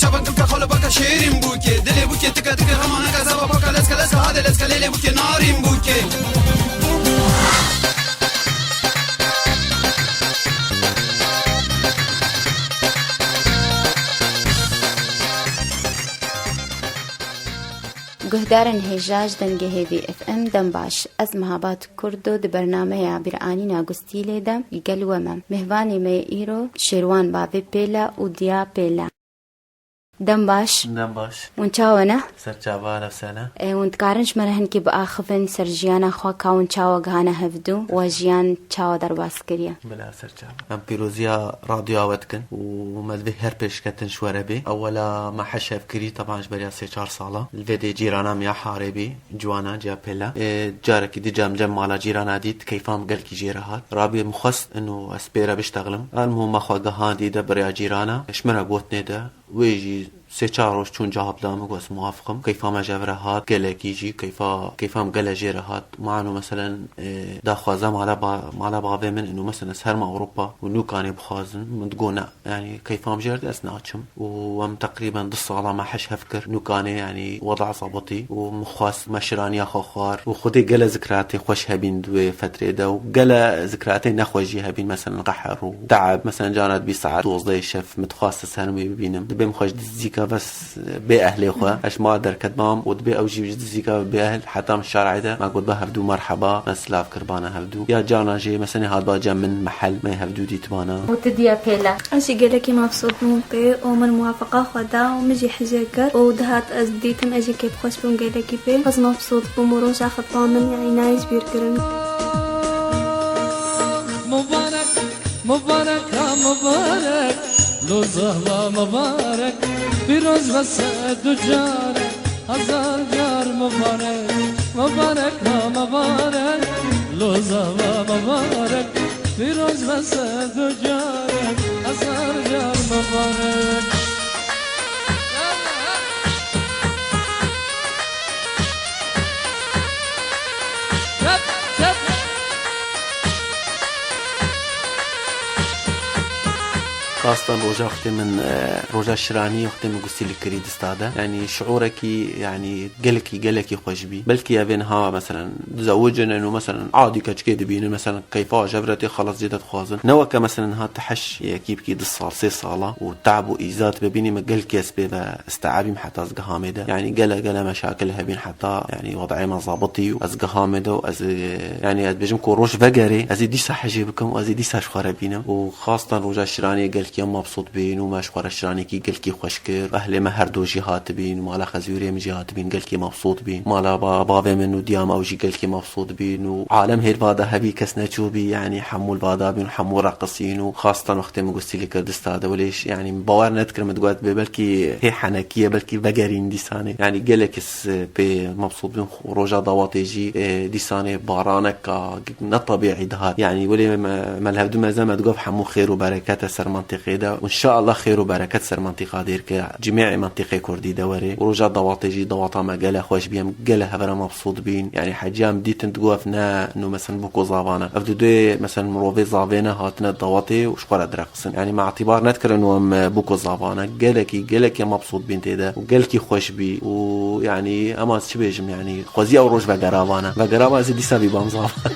çabuk ka khol baka şerim buke dile buke tıka tıka ramana ka zaba baka les hadi les kalele buke narim buke. گهدارن هجاج دنگه هیوی اف ام دم باش از مهابات کردو د برنامه برانی ناگستی لیدم یگل ومم مهوانی می ایرو شیروان بابی پیلا و دیا پیلا دم باش ونچاونا سرچاوانا بسنة ونتقارنش مرهن كي بآخفن سرجيانا خوا كاون چاوا غانا هفدو وجيان چاوا درباس كريا بلا سرچاوا ام بيروزيا راديو آوتكن ومدبه هربش كتن شوربي اولا ما حشف كري طبعا جبريا 3-4 صالة الفيدي جيرانا ميا حاربي جوانا جا بيلا جارك دي جام مالا جيرانا ديت كيفام قال كي جيرهات رابي مخص انه اسبيرا بيشتغلم المهم ما خوا قهان دي بريا جيرانا اشمرا قوتني ده ويجي 3-4 روز چون جواب دام گوس موافقم كيف ما جبره هات قالك يجي كيف ما قال جيره هات معنو مثلا دا خوازم على بعض من انه مثلا سهر مع اوروبا ونو كان بخازن متقونا يعني كيف ما جرد اسناچم وام تقريبا دص على ما حش هفكر نو كان يعني وضع صبطي ومخاص مشراني اخوار وخدي قال ذكرياتي خوش هبين دو فتره ده وقال ذكرياتي نخوجي هبين مثلا قحر وتعب مثلا جانت بساعات وصدي شف متخصص هنوي ببينم دبي مخوج دزيكا بس بأهلي أخوة أش ما أقدر كدمام ودبي أوجي جدزيكا بأهل حتى من الشارع ده ما قلت بهفدو مرحبا بس لاف كربانا هفدو يا جانا جي مثلا هاد باجا من محل ما يهفدو دي تبانا وتديا بيلا أشي قالك مبسوط ممكن ومن موافقة خدا ومجي حجاكر ودهات أزديتن أجي كيف خوش بهم قالك بي بس مبسوط بمروش أخذ طامن يعني نايس بيركرن مبارك مبارك مبارك لو زهلا مبارك بيروز وسد جارك هزار جار مبارك مبارك مبارك لو زهلا مبارك بيروز وسد جارك هزار جار مبارك خاصة روجا أختي من روجا الشرانية أختي من قصي الكريد استادا يعني شعورك يعني قلكي خوش بي بلكي يا بينها مثلا زوجنا إنه مثلا عادي كده بين مثلا كيفا جبرتي خلاص جدت خوازن نوكا مثلا ها تحش كيف كي دصار 6 صالة وتعب وإيزات ببيني ما قلكي أسباب استعابي حتى أزقهامده يعني قلا مشاكلها بين حتى يعني وضعي ما ظابطي وأزقهامده وأز يعني بيجمكو روش فقري أزيدي صح جيبكم وأزيدي صح خرابينه وخاصة روجا الشرانية قلكي يوم مبسوط بين وماش خور الشراني كي قلكي خوشكر أهل ما هردو جهات بين ومالا خزوري من جهات بين قلكي مبسوط بين مالا بابا منو ديام أوجي قلكي مبسوط بين وعالم هير بادا هبي كسنا تشوبي يعني حمول بادا بين وحمول راقصين وخاصة وقت ما قلت لي كردستان وليش يعني باور نذكر متقعد بلكي هي حنكية بلكي بقرين ديساني يعني قلكس بي مبسوط بين روجا ضواتيجي ديساني بارانك نطبيعي ده يعني ولي ما الهبدو ما زال ما تقف حمو خير وبركات سر منطقة ده وإن شاء الله خير وبركات سر منطقة دير كجميع منطقة كردي دوري ورجع ضواتيجي ضواطا ما قالها خوش بيهم قالها هبرا مبسوط بين يعني حجام دي تنتقوفنا إنه مثلا بوكو زافانا أفدو دي مثلا مروفي زافينا هاتنا الضواتي وشقرا درقسن يعني مع اعتبار نذكر إنه بوكو زافانا قالك يا مبسوط بين تيدا وقالك خوش بي ويعني أما شبيجم يعني خوزي أو روج بقرابانا زي دي سابي بامزافا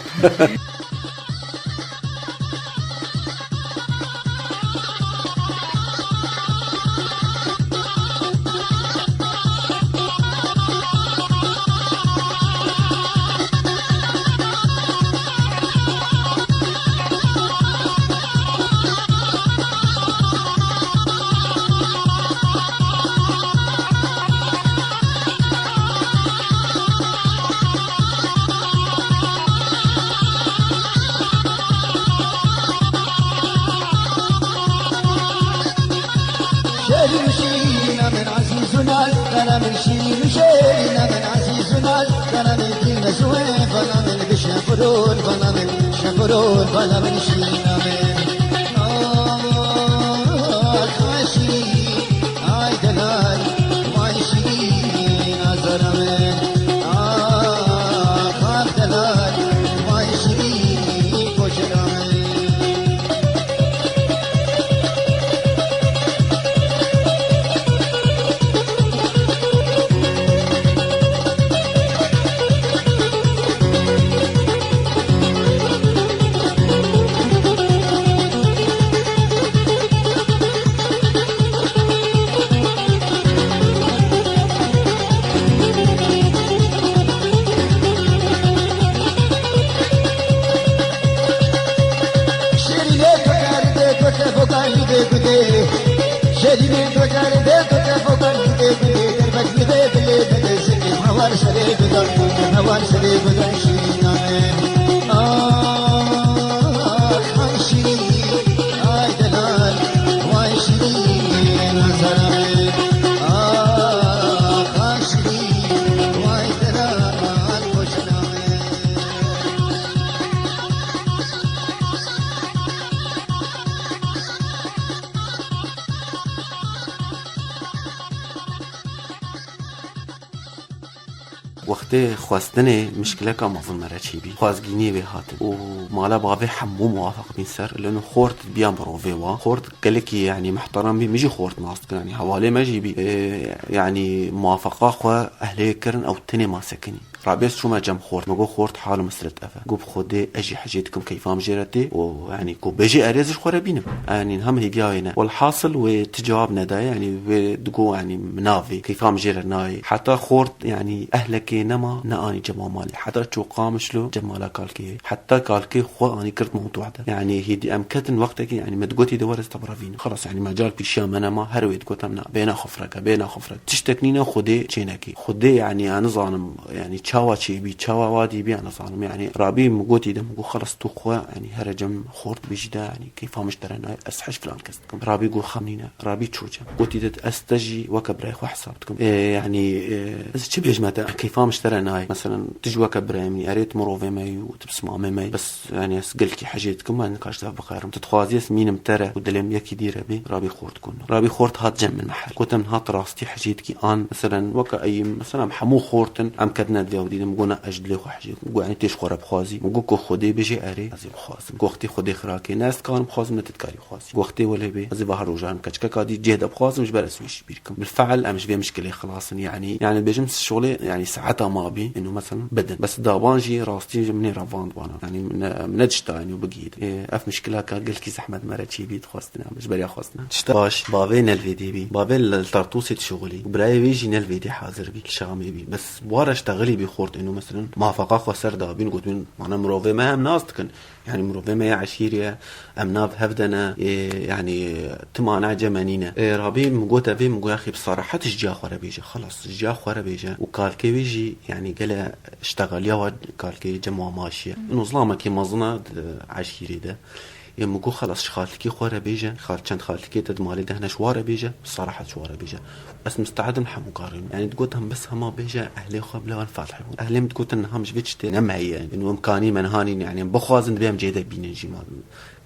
بلا من شينا من خاشي هاي دلاي ما يشين ازر من خاف دلاي ما يشين كوشنا من هوار سری بدن هوار سری بدن شینامه آه شیرین آی دلال وای شیرین نظرمه آه شیرین وای دلال خوشنامه وقتی خواستنه مشکل که مفهوم مرا چی بی خوازگینی به هاتن و مالا بابه حمو موافق بین سر لانه خورت بیام بروفه وا خورت قالك يعني محترم بي مجي خورت ماسك يعني حوالي ما جي بي يعني موافقه خو اهلي كرن او تني ما سكني رابيس شو ما جم خورت مقو خورت حاله مسرت افا قوب خودي اجي حاجتكم كيفام جيرتي ويعني كو بيجي اريز خورا بينم يعني هم هي جاينا والحاصل وتجاوبنا دا يعني ودقو يعني منافي كيفام جيرناي حتى خورت يعني اهلك نما ناني جما مالي حتى شو قامش له جمالا كالكي حتى كالكي خو اني كرت موضوع ده يعني هي دي امكتن وقتك يعني ما تقوتي دور استبرافين خلاص يعني مجال في الشام انا ما هرويت قوتمنا بين خفرك تشتكنينا خدي تشينكي خدي يعني انا ظالم يعني تشاوا شي بي تشاوا وادي بي انا ظالم يعني رابي مقوتي ده مقو خلص تو خو يعني هرجم خورت بجدا يعني كيف مشترينا اسحش فلان كستكم رابي قو خمنينا رابي تشوجم قوتي ده استجي وكبري خو حسابتكم يعني بس تشي بيجمتا كيف مشترينا مثلا تجوا كبرامي اريت مروفي ماي وتبسمع ماي بس يعني اسقلكي حاجتكم ما نكاش بخير متتخوازيس مين متره ودلم يكي ديره بي رابي خورت كون رابي خورت هات جم المحل كنت هات راستي حاجتكي ان مثلا وكا اي مثلا حمو خورتن ام كدنا ديودي مقونا اجدلي خو حاجه مقو يعني تيش خورا بخوازي مقو خودي بيجي اري ازي بخواز وقتي خودي خراكي ناس كان بخواز من تتكاري خوازي وقتي ولا بي ازي بحر روجان كچكا كادي جهد بخواز مش برسويش بيركم بالفعل امش في مشكله خلاص يعني بيجمس الشغل يعني ساعتها ما بي انه مثلا بدن بس دابانجي راستي من رافاند وانا يعني من اجتاني وبقيت اف مشكله قالكي زحمه مرتي بي تخواستنا مش بري خواستنا تشتاش بابين الفيدي بي بابين الترطوسه شغلي براي بيجي الفيدي حاضر بي شامي بي بس ورا اشتغلي بخورت انه مثلا موافقه خسر دابين قلت من معنا مروفه ما هم ناس تكن يعني مروفه ما عشيره امناف هفدنا يعني تمانع جمانينا رابي مقوتا بي مقو يا اخي بصراحه تشجع خورا بيجي خلاص تشجع خورا بيجي وكالكي بيجي يعني قال اشتغل يا كالكي جمع ماشيه انه ظلامك مظنه عشيري ده يمقو خلاص خالتكي خورا بيجا خالت كانت خالتكي تدمالي دهنا شوارا بيجا بصراحه شوارا بيجا بس مستعد نحمو قارن يعني تقولهم بس هما بيجا اهلي خو بلا الفاتحه اهلي تقول انها مش فيتشتي نم هي يعني انه امكاني من هاني يعني بخوازن بيام جيده بينجي ما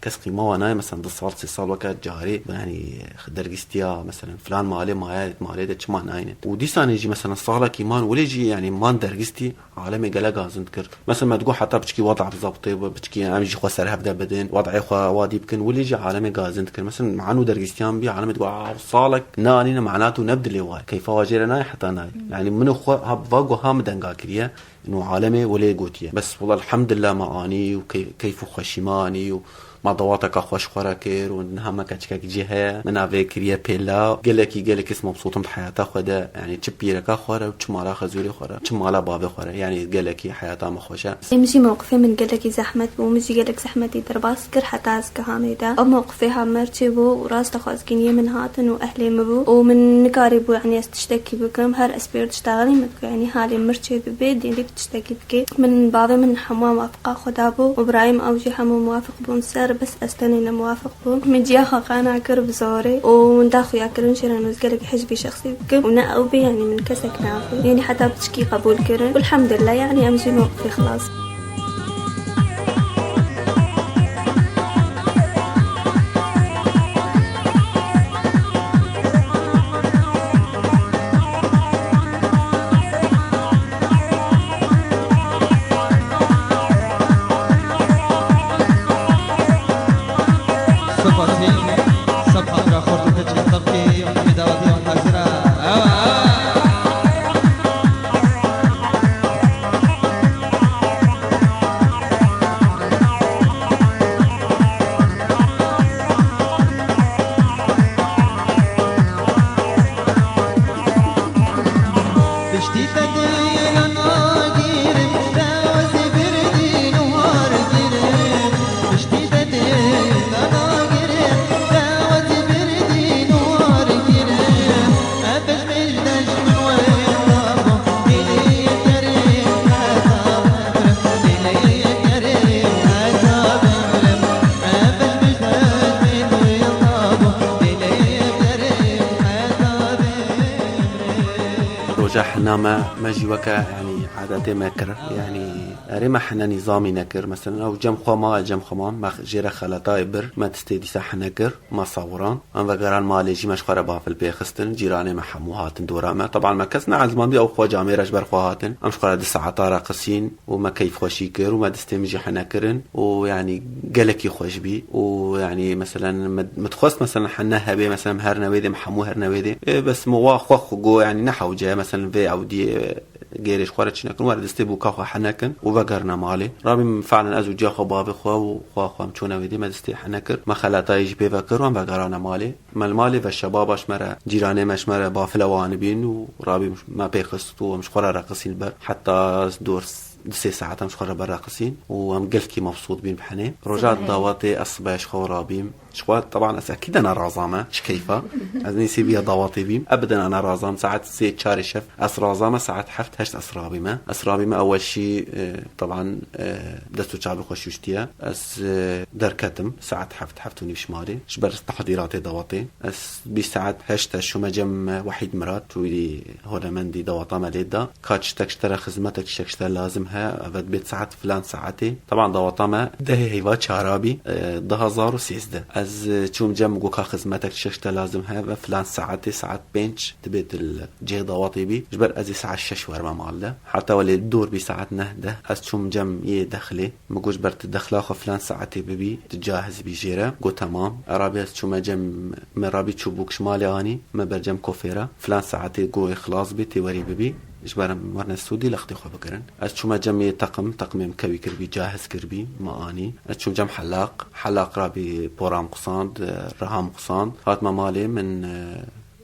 كسقي ما وانا مثلا صار 6 سال وقت جاري يعني درجستيا مثلا فلان مالي ده ما ناين ودي ثاني يجي مثلا صار كيمان ولا يجي يعني ما درجستي عالمي قلقا زنذكر مثلا ما تقول حتى بتشكي وضع بالضبط بتشكي انا يجي خسر هبدا بدين وضعي خو وادي بكن ولا يجي عالمي غازنذكر مثلا معنو درجستيان بي عالمي تقول صالك ناني معناته نبدلي واي كيف واجرنا حتى ناي يعني من خو هب واغو هم دنگاكريه انه عالمي ولا يقوتيه بس والله الحمد لله ما اني وكيف خشيماني ما ضواتك خوش خوراكير وانها ما كاتشكاك جهه من افيكريا بيلا قالك اسمه مبسوط بحياته خدا يعني تشبيرك خورا وتشمالا خزوري خورا تشمالا بابا خورا يعني قالك حياته ما خوشه مشي موقفي من قالك زحمه ومشي قالك زحمتي درباس كر حتى اسك هاميدا او موقفي همرتشبو وراس تخوازكنيه من هاتن واهلي مبو ومن نقاربو يعني استشتكي بكم هر اسبير تشتغلي مك يعني حالي مرتشي ببيت اللي بتشتكي بك من بعض من حمام موافقه خدابو وابراهيم اوجي حمو موافق بونسر بس استني موافق بو مجيها قانا كرب زوري ونداخو ياكرن شرن وزقلك حجبي شخصي بك ونا او بي يعني من كسك نافي يعني حتى بتشكي قبول كرن والحمد لله يعني امشي موقفي خلاص برنامج مجي وكا يعني عاداتي مكر يعني ريما حنا نظامي نكر مثلا او جم خما جم خمان ما جيره خلطاي بر ما تستدي صح نكر ما صوران ام وقران مالي جي مش خربا في البيخستن جيراني محموهات دوراما طبعا ما كسنا عزمان بي او خو جاميرش برخواتن ام شخرا دسعه راقصين وما كيف خوشيكر وما دستمجي حنكرن ويعني قالك يخوش بي ويعني مثلا متخص مثلا حنا هبي مثلا هرنويدي محمو هرنويدي بس مو خو جو يعني نحو جاي مثلا في او دي غيرش خرج نكن ورد استبو كاخو حنكن وبقرنا مالي رابي فعلا ازو جا خو بابي خو مشونا ودي ما دستي حنكر ما خلاتا يجي بفكر وان بقرانا مالي مالي والشبابش مرة جيراني مش مرة بافلوان بين ورابي ما بيخستو مش خرا راقصين بر حتى دور 6 ساعات مش خرا براقصين وام قلكي مبسوط بين بحني رجعت ضواتي اصباش خورابيم شوات طبعا اكيد انا رازامه ايش كيفه ازني سيبيها ضواطي بيم ابدا انا رازام ساعات سي شاري شف اسرازامه ساعات حفت هشت اسرابيمه اول شيء طبعا دستو شعبي خوش يشتيا اس دركتم ساعات حفتوني بشمالي شبر تحضيراتي ضواطي اس بساعات هشت شو مجم وحيد مرات ويلي هنا مندي ضواطه مليدا كاتش تكشترى خدمتك شكشتر لازمها ابد بيت ساعات فلان ساعتي طبعا ضواطه ده هيوا شعرابي ده 1016 از چوم جم گو کا خدمتك ششته لازم ها فلان ساعات بنش تبيت الجي ضواطي بي جبر ازي ساعه 6 ورما مالده حتى ولي الدور بساعات نهده از چوم جم يدخلي مگوش برت دخلا خو فلان ساعتي ببي تجهز بيجيره جو تمام عربي از چوم جم مرابي چوبوك شمالي اني ما برجم كوفيره فلان ساعتي جو اخلاص بي توري ببي إجبارا مرنا السودي لختي خو بكرن أشوف ما جمي طقم مكوي كربي جاهز كربي ما أني أشوف جم حلاق رابي بورام قصاند رهام قصاند هات ما مالي من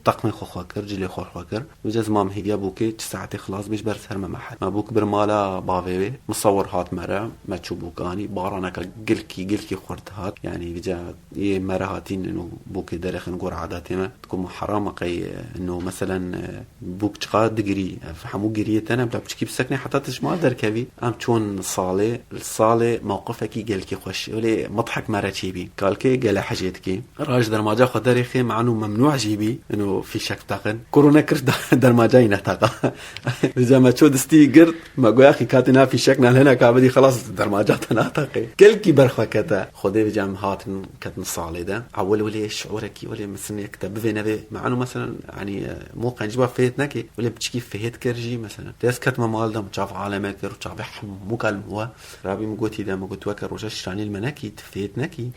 طقمي خو خواكر جلي خو خواكر وجاز مام هي بوكي ساعتي خلاص بيش برسر ما محل ما بوك برمالا باوي مصور هات مرة ما تشوبوك اني بارانك قلكي خورت هات يعني بجا ي مرة هاتين انه بوكي درخ نقول عاداتي ما تكون حرام قي انه مثلا بوك تقا دغري فحمو قريت انا بلا بتشكي بسكني حتى تشما دركبي ام تشون الصاله موقفك قلكي خوش ولي مضحك مرة تشيبي قالكي قال حاجتك راج در ما جا خو دريخي مع انه ممنوع جيبي انه في شك تاقن كورونا كرش در ما جاي نتاقا اذا ما تشود ستيجر ما جو اخي كاتنا في شك نال هنا كابدي خلاص در ما جات نتاقي كلكي برخكتا خدي بجام هاتن كتن صالي ده اول ولي شعورك ولي مثلا يكتب فينا مع انه مثلا يعني موقع نجيبها فيتنكي ولا بتشكي فيت كرجي مثلا داس كتم مال ده متشاف عالمك وتشاف مكالم هو رابي مقوتي ده مقوت وكر وجش راني المناكي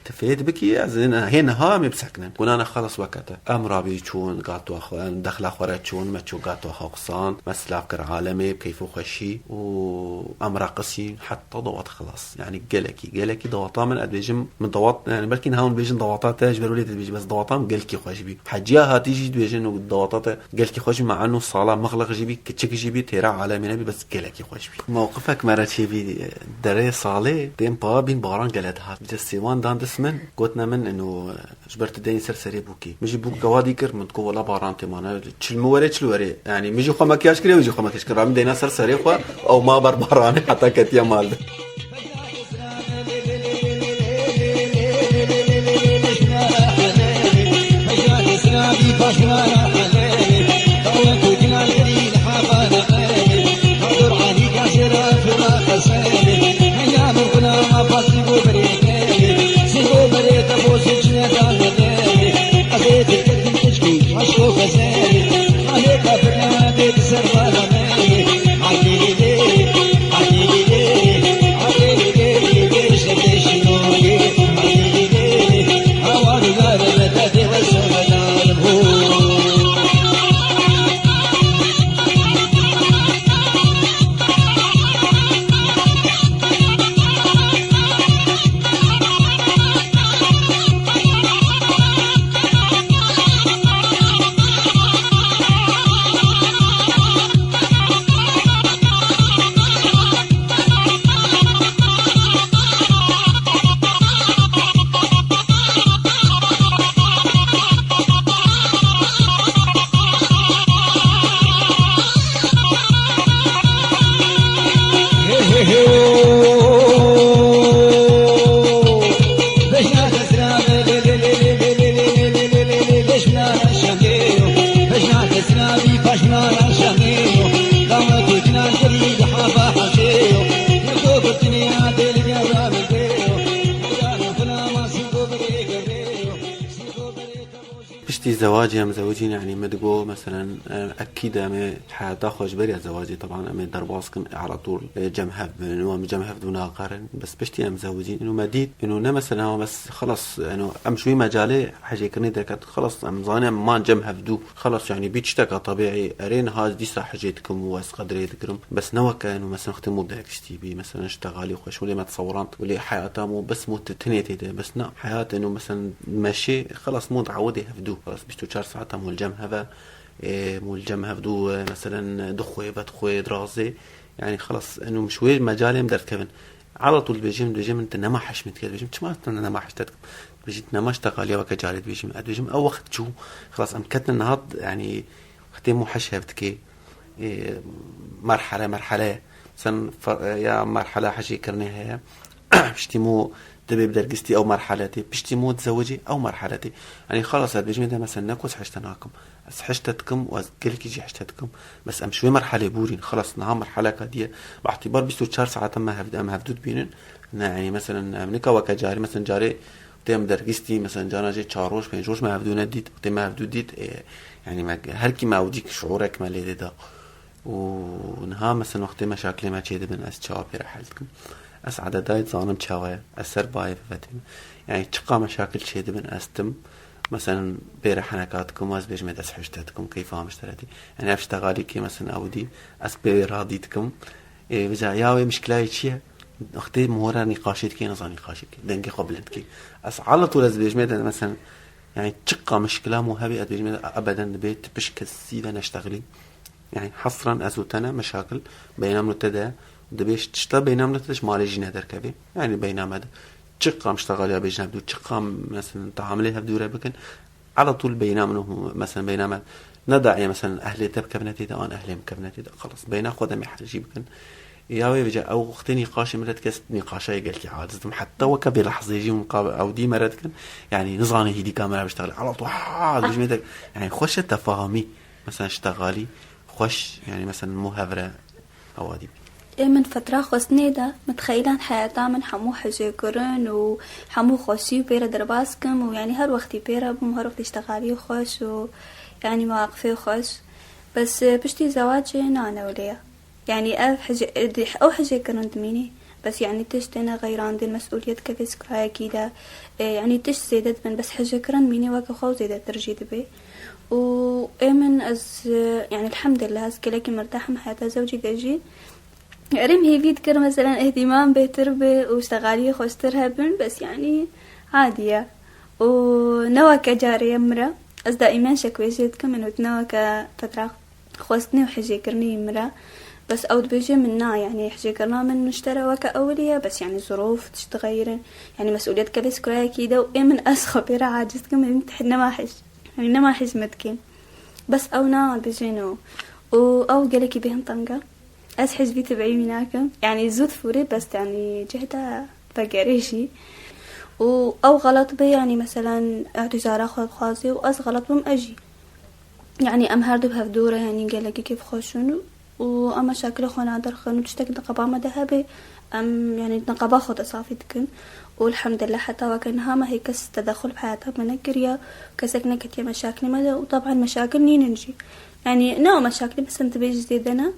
تفيت بكي ازنا هنا ها مبسكنا كنا انا خلص وقتها ام رابي تشون قاتو اخو دخل اخورتشون ما تشو قاتو اخوقصان مسلاف كر عالمي بكيفو خشي وام راقصين حتى ضوات خلاص يعني قالكي ضواطا من ادبيجم من ضوات يعني بلكن هاون بيجن ضواطات تاج وليت بيجي بس ضواطام قالكي خوش بي حاجيها تيجي بيجن ضواطات قالكي خوش مع انه الصاله مغلق جيبي كتشك جيبي تيرا عالمي نبي بس قالكي خوش بي موقفك مرتي بي دري صالي ديم بابين باران قالتها جسيوان دان دسمن قلتنا من انه جبرت دين سرسري بوكي مجي بوك قوادي كر من ولا باران تمانا تشلوري يعني ميجي خو مكياج كري ويجي خو مكياج كرا من دينا سرسري خو او ما بربراني حتى كتيا مال بشتي زواجي مزوجين يعني مدقو مثلا اكيد امي حياة خوش بريا زواجي طبعا امي درباسكم على طول جمهب انه جمهب دون قارن بس بشتي مزوجين انه مديد انه نه مثلا بس خلص انه امشوي مجالي حاجه كني دكت خلص ام زاني ما جمهب دو خلص يعني بيتشتكى طبيعي ارين هاز دي حاجتكم واس قدري تكرم بس نوا كانوا مثلا اختي مو بدك تشتي بي مثلا اشتغالي خوش ولا ما تصوران ولا حياتها مو بس مو تتنيتي بس نا حياة انه مثلا ماشي خلص مو تعودي هفدو خلص بيشتو 4 ساعات مو الجمهبه مو الجمهب دو مثلا دخوي بدخوي دراسي يعني خلص انه مشوي مجالي مدرت كفن على طول بيجي انت نما حشمت كده بيجي ما انا ما حشتك بيجي نما اشتغالي وكجاري بيجي او وقت شو خلاص امكتنا النهض يعني اختي مو حشهبتك مرحله مثلا يا مرحله حاجه كرنيها بشتمو تبي بدرجتي او مرحلتي بشتمو تزوجي او مرحلتي يعني خلاص هاد بيجي مثلا ناكوس حشتناكم بس حشتتكم وكلك يجي حشتتكم بس امشوي مرحله بورين خلاص نها مرحله كديه باعتبار بيستو 4 ساعات ما هفدود بينن يعني مثلا امنيكا وكجاري مثلا جاري تم درجتي مثلا جانا جي 4 5 روز ما هفدو نديت تم هفدو ديت يعني ما هر كي ما وديك شعورك ما ليدي ده ونها مثلا وقت مشاكل ما تشيد من أسجاب رحلتكم أسعد دايت ظانم شوايا أسر باي فتم يعني تشقى مشاكل تشيد من أستم مثلا بير حنكاتكم واز بيج مد أسحشتكم كيف هم اشتريتي يعني أشتغالي كي مثلا أودي أسبير راضيتكم بجا ياوي مشكلة شيء أختي مورا نقاشيت كي نظام نقاشيت دنجي قبلت كي أس على طول أز بيج مد مثلا يعني تشقى مشكلة مو هبي أز بيج مد أبدا بيت بشكل سيدا نشتغلي يعني حصرا أزوتنا مشاكل بينام نتدا دبيش تشتا بينام نتدش مالي جينا دركبي يعني بينام هذا تشقى مشتغل يا بيجنا بدو تشقى مثلا تعاملها بدورة بكن على طول بينام انه مثلا بينام ندعي مثلا أهلي تبكبنتي ده أنا أهلي مكبنتي ده خلاص بينا خذ محرجي بكن ياوي بجا أو وقتي نقاش مرت كست نقاشة قلت لي عادة حتى وكبي لحظة يجي مقابل أو دي مرت كن يعني نظاني هيدي كاميرا بشتغل على طول بجميتك يعني خوش تفاهمي مثلا اشتغالي خوش يعني مثلا مهبرة أوادي من فترة خصني ده متخيلان حياتها من حمو حجيكرن وحمو خوشي وبيرا درباسكم ويعني هر وقتي بيرا بم هر وقت اشتغالي خوش ويعني مواقفي خوش بس بشتي زواجي أنا وليا يعني أو حجيكرن دميني بس يعني تشتنا غيران دي المسؤوليات كفيس كرايا كده يعني تش زيدت من بس حجيكرن ميني واقع خو زيدت ترجيد بي وإيمن يعني الحمد لله كلاكي مرتاحة مع حياة زوجي دجي ريم هي بيذكر مثلا اهتمام بتربي واشتغالي خوش ترهبن بس يعني عادية ونوا كجارية مرة أز دائما شكوى جيتكم إنه تنوا كفترة خوستني وحجيكرني مرة بس أود بيجي منا يعني حجيكرنا من نشترى وكأولية بس يعني ظروف تتغير يعني مسؤوليات كبس كرايا كده وإيمن أسخبيرة عاجزكم من تحنا ما حش يعني ما حش متكين بس أو نا بيجينو أو جالكي بهم طنقة أسحج بي تبعي مناكم يعني زود فوري بس يعني جهدا بقريشي أو غلط بي يعني مثلا اعتذار أخذ خاصي وأس غلط بم أجي يعني أم هردو بهفدورة يعني جالكي كيف خوشون وأما شاكل خونا درخن وتشتك نقبا ما ذهبي أم يعني نقبا خد أصافيتكن والحمد لله حتى وكانها ما هي كس تدخل بحياتها من القرية كسكنا كتير مشاكل ماذا وطبعا مشاكل نينجي يعني نوع مشاكل بس انت بيجي زيدنا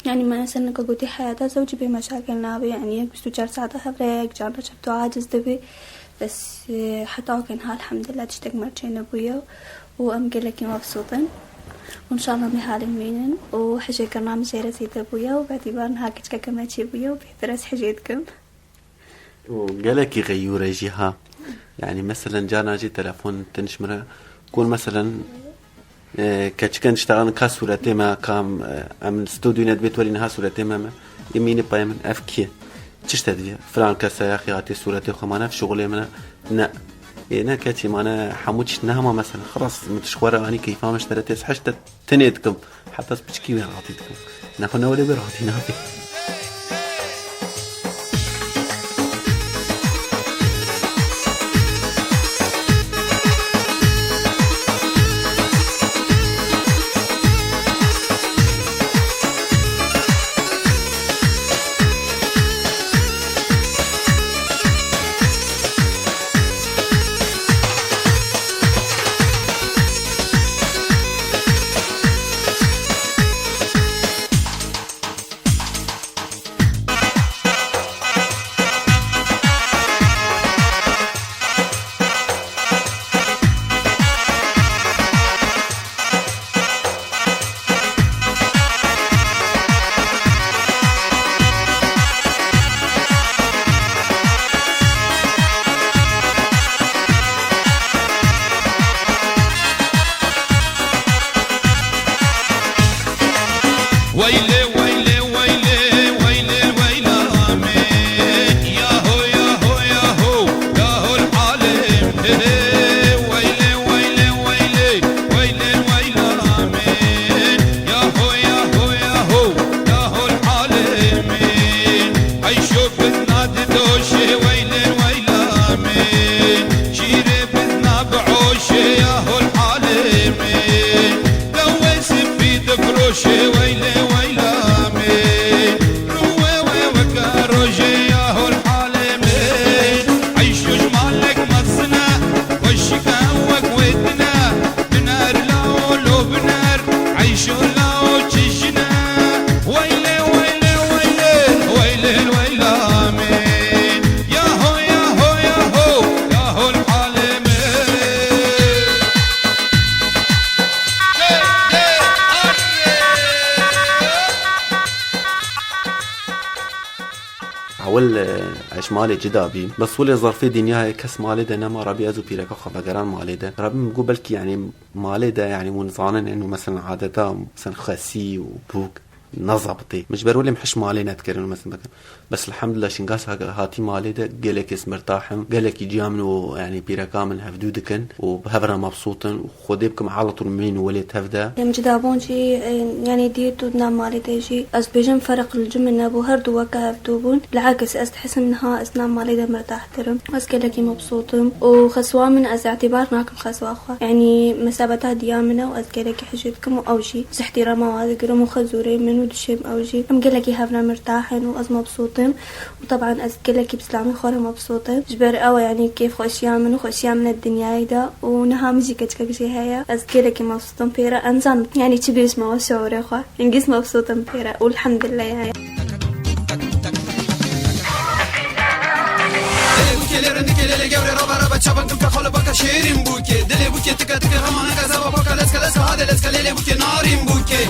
يعني ما مثلا قلتي حياتها زوجي بمشاكل نابي يعني بس 4 ساعات هبريك جارنا شبتو عاجز دبي بس حتى وكانها الحمد لله تشتك مرتين أبويا وأم قلكي مبسوطين وإن شاء الله بحال مينن وحاجة كنا مزيرة سيد أبويا وباعتبار هاكتش كما تشي أبويا وبيحترس حاجتكم وقالك غيورة جهة يعني مثلا جانا جي تلفون تنشمره كون مثلا كان اشتغلنا كصورتي ما كام من استوديو ندبت ولينها صورتي ما يميني باي من افكي تشتدي فلان كسا يا اخي هاتي صورتي خمانه في شغلي من نا انا كاتي معنا حمودش نهما مثلا خلاص متشوره اني كيف ما اشتريت حشت تنيتكم حتى بتشكي وين عطيتكم ناخذ ولا براتينا حش مالي جدابي بس ولي ظرفي دنياي كس مالي ده نما ربي ازو بيرك خبقران مالي ده ربي مقول بلكي يعني مالي ده يعني منظانن انه مثلا عادة مثلا خسي وبوك نظبطي مش برولي محش مالي نتكرن مثلا بس الحمد لله شنقاس هاتي مالي ده قالك اسم مرتاحم قالك يجامنوا يعني بيركامن هفدودكن وبهبرا مبسوطن وخديبكم على طول مين وليت هفدا يم جدابون جي يعني ديتو دنا مالي تيجي از بيجن فرق الجمل نابو هردو وكا هفدوبون بالعكس استحس انها اسنام مالي ده مرتاح ترم بس قالك مبسوطم وخسوا من از اعتبار معكم خسوا اخوة يعني مسابتها ديامنا واز قالك حجتكم واوجي احترام وذكرهم وخزوري من ودشيم اوجي ام قالك هفنا مرتاحين واز مبسوطين وطبعا أذكرك بسلامي خورة مبسوطة جبر أوى يعني كيف خوشيامن وخوشيامن الدنيا دا ونها مزيكتك كشي هيا أذكرك مبسوطة بيرا أنزان يعني تبي اسمه وشعور أخوة إنجس مبسوطة بيرا والحمد لله يعني شيرين بوكي دلي بوكي تكا تكا غمانا كذا وبوكا لسكا لسكا هذا لسكا ليلي بوكي نارين بوكي